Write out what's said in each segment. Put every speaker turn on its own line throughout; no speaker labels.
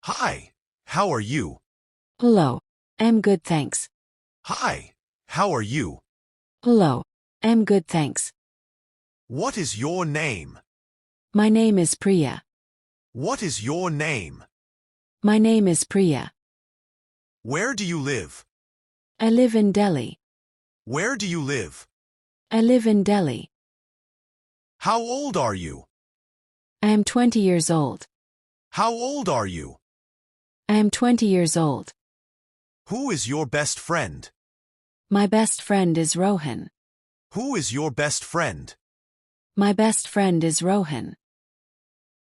Hi, how are you?
Hello. I'm good, thanks.
Hi, how are you?
Hello. I'm good, thanks.
What is your name?
My name is Priya.
What is your name?
My name is Priya.
Where do you live?
I live in Delhi.
Where do you live?
I live in Delhi.
How old are you?
I am 20 years old.
How old are you?
I am 20 years old.
Who is your best friend?
My best friend is Rohan.
Who is your best friend?
My best friend is Rohan.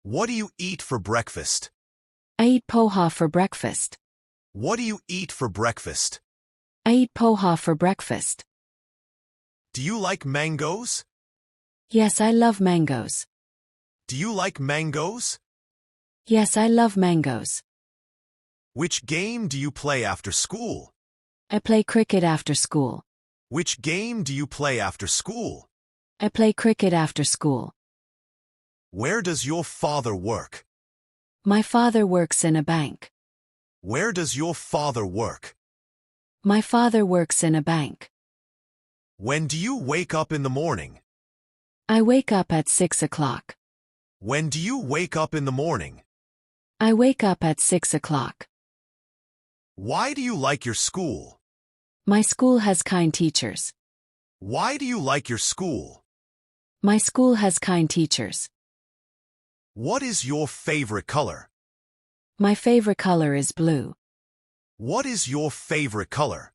What do you eat for breakfast?
I eat poha for breakfast.
What do you eat for breakfast?
I eat poha for breakfast.
Do you like mangoes?
Yes, I love mangoes.
Do you like mangoes?
Yes, I love mangoes.
Which game do you play after school?
I play cricket after school.
Which game do you play after school?
I play cricket after school.
Where does your father work?
My father works in a bank.
Where does your father work?
My father works in a bank.
When do you wake up in the morning?
I wake up at 6 o'clock.
When do you wake up in the morning?
I wake up at 6 o'clock.
Why do you like your school?
My school has kind teachers.
Why do you like your school?
My school has kind teachers.
What is your favorite color?
My favorite color is blue.
What is your favorite color?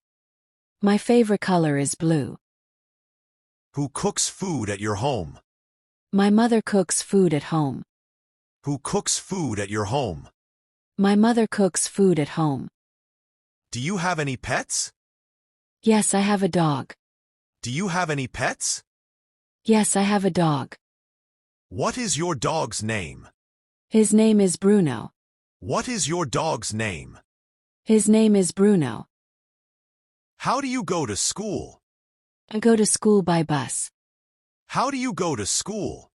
My favorite color is blue.
Who cooks food at your home?
My mother cooks food at home.
Who cooks food at your home?
My mother cooks food at home.
Do you have any pets?
Yes, I have a dog.
Do you have any pets?
Yes, I have a dog.
What is your dog's name?
His name is Bruno.
What is your dog's name?
His name is Bruno.
How do you go to school?
I go to school by bus.
How do you go to school?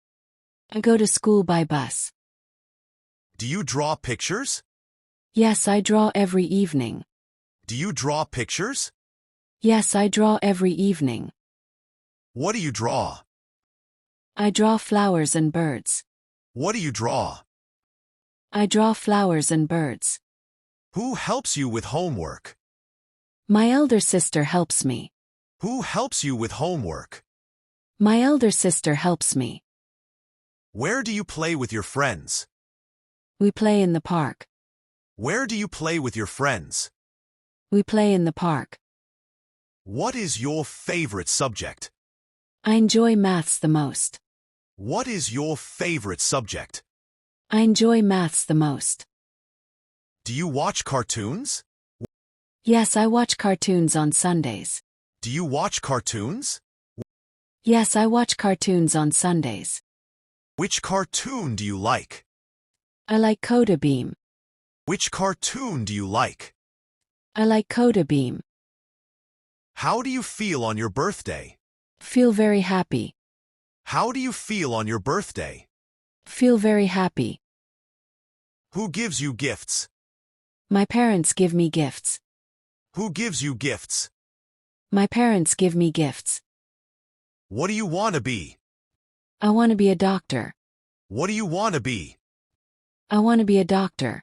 I go to school by bus.
Do you draw pictures?
Yes, I draw every evening.
Do you draw pictures?
Yes, I draw every evening.
What do you draw?
I draw flowers and birds.
What do you draw?
I draw flowers and birds.
Who helps you with homework?
My elder sister helps me.
Who helps you with homework?
My elder sister helps me.
Where do you play with your friends?
We play in the park.
Where do you play with your friends?
We play in the park.
What is your favorite subject?
I enjoy maths the most.
What is your favorite subject?
I enjoy maths the most.
Do you watch cartoons?
Yes, I watch cartoons on Sundays.
Do you watch cartoons?
Yes, I watch cartoons on Sundays.
Which cartoon do you like?
I like Coda Beam.
Which cartoon do you like?
I like Coda Beam.
How do you feel on your birthday?
Feel very happy.
How do you feel on your birthday?
Feel very happy.
Who gives you gifts?
My parents give me gifts.
Who gives you gifts?
My parents give me gifts.
What do you want to be?
I want to be a doctor.
What do you want to be?
I want to be a doctor.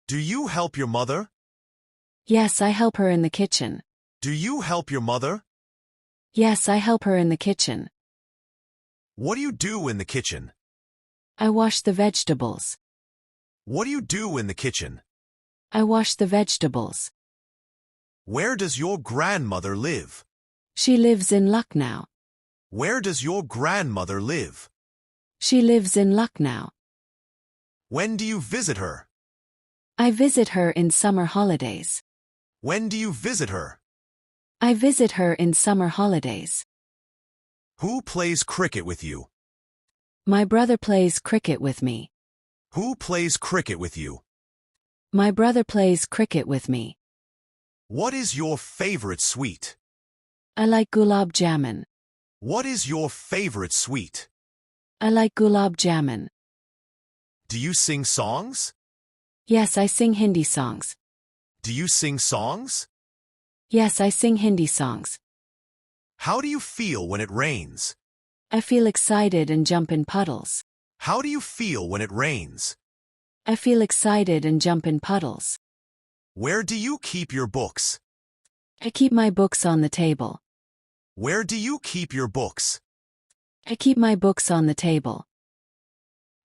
Do you help your mother?
Yes, I help her in the kitchen.
Do you help your mother?
Yes, I help her in the kitchen.
What do you do in the kitchen?
I wash the vegetables.
What do you do in the kitchen?
I wash the vegetables.
Where does your grandmother live?
She lives in Lucknow.
Where does your grandmother live?
She lives in Lucknow.
When do you visit her?
I visit her in summer holidays.
When do you visit her?
I visit her in summer holidays.
Who plays cricket with you?
My brother plays cricket with me.
Who plays cricket with you?
My brother plays cricket with me.
What is your favorite sweet?
I like gulab jamun.
What is your favorite sweet?
I like gulab jamun.
Do you sing songs?
Yes, I sing Hindi songs.
Do you sing songs?
Yes, I sing Hindi songs.
How do you feel when it rains?
I feel excited and jump in puddles.
How do you feel when it rains?
I feel excited and jump in puddles.
Where do you keep your books?
I keep my books on the table.
Where do you keep your books?
I keep my books on the table.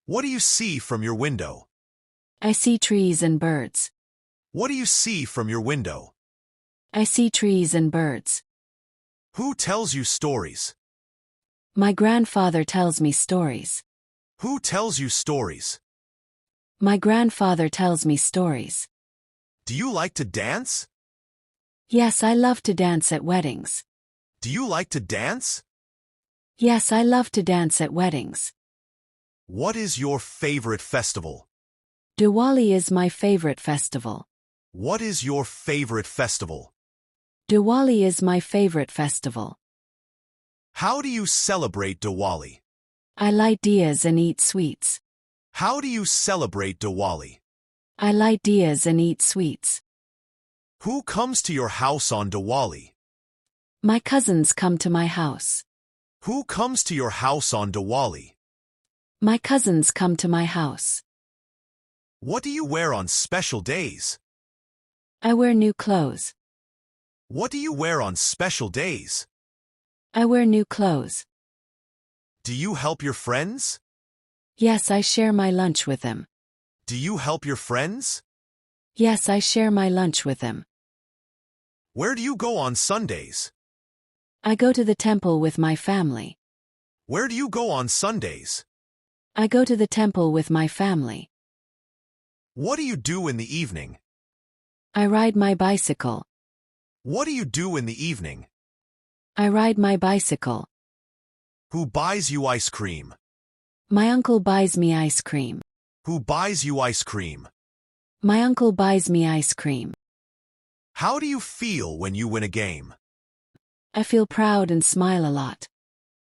What do you see from your window?
I see trees and birds.
What do you see from your window?
I see trees and birds.
Who tells you stories?
My grandfather tells me stories.
Who tells you stories?
My grandfather tells me stories.
Do you like to dance?
Yes, I love to dance at weddings.
Do you like to dance?
Yes, I love to dance at weddings.
What is your favorite festival?
Diwali is my favorite festival.
What is your favorite festival?
Diwali is my favorite festival.
How do you celebrate Diwali?
I light diyas and eat sweets.
How do you celebrate Diwali?
I light diyas and eat sweets.
Who comes to your house on Diwali?
My cousins come to my house.
Who comes to your house on Diwali?
My cousins come to my house.
What do you wear on special days?
I wear new clothes.
What do you wear on special days?
I wear new clothes.
Do you help your friends?
Yes, I share my lunch with them.
Do you help your friends?
Yes, I share my lunch with them.
Where do you go on Sundays?
I go to the temple with my family.
Where do you go on Sundays?
I go to the temple with my family.
What do you do in the evening?
I ride my bicycle.
What do you do in the evening?
I ride my bicycle.
Who buys you ice cream?
My uncle buys me ice cream.
Who buys you ice cream?
My uncle buys me ice cream.
How do you feel when you win a game?
I feel proud and smile a lot.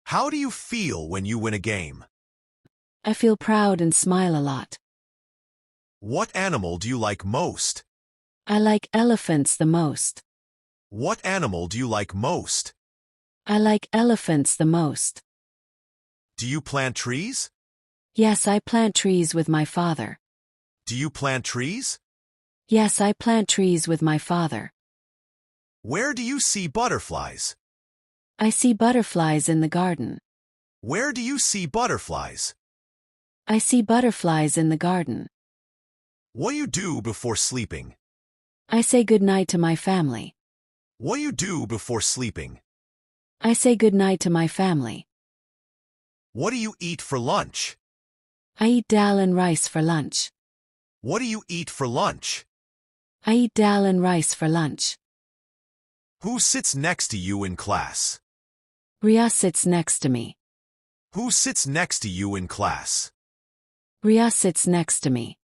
How do you feel when you win a game?
I feel proud and smile a lot.
What animal do you like most?
I like elephants the most.
What animal do you like most?
I like elephants the most.
Do you plant trees?
Yes, I plant trees with my father.
Do you plant trees?
Yes, I plant trees with my father.
Where do you see butterflies?
I see butterflies in the garden.
Where do you see butterflies?
I see butterflies in the garden.
What do you do before sleeping?
I say good night to my family.
What do you do before sleeping?
I say good night to my family.
What do you eat for lunch?
I eat dal and rice for lunch.
What do you eat for lunch?
I eat dal and rice for lunch.
Who sits next to you in class?
Ria sits next to me.
Who sits next to you in class?
Ria sits next to me.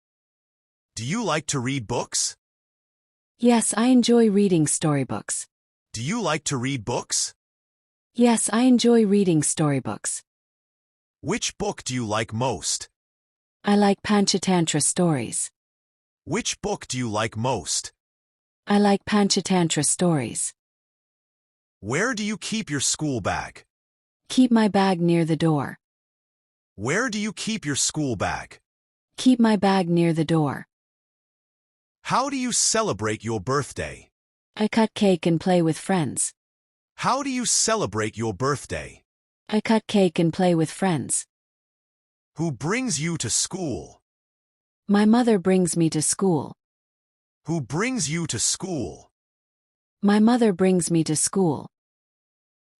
Do you like to read books?
Yes, I enjoy reading storybooks.
Do you like to read books?
Yes, I enjoy reading storybooks.
Which book do you like most?
I like Panchatantra stories.
Which book do you like most?
I like Panchatantra stories.
Where do you keep your school bag?
Keep my bag near the door.
Where do you keep your school bag?
Keep my bag near the door.
How do you celebrate your birthday?
I cut cake and play with friends.
How do you celebrate your birthday?
I cut cake and play with friends.
Who brings you to school?
My mother brings me to school.
Who brings you to school?
My mother brings me to school.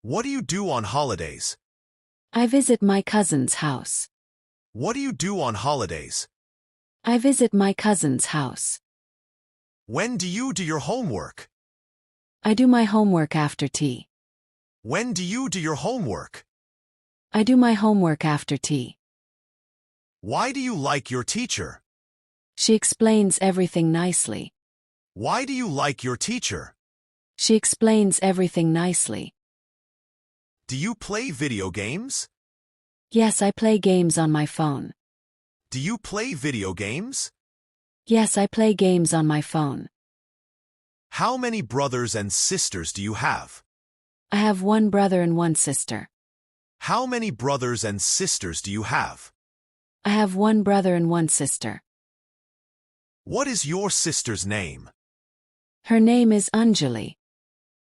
What do you do on holidays?
I visit my cousin's house.
What do you do on holidays?
I visit my cousin's house.
When do you do your homework?
I do my homework after tea.
When do you do your homework?
I do my homework after tea.
Why do you like your teacher?
She explains everything nicely.
Why do you like your teacher?
She explains everything nicely.
Do you play video games?
Yes, I play games on my phone.
Do you play video games?
Yes, I play games on my phone.
How many brothers and sisters do you have?
I have one brother and one sister.
How many brothers and sisters do you have?
I have one brother and one sister.
What is your sister's name?
Her name is Anjali.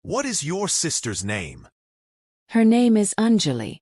What is your sister's name?
Her name is Anjali.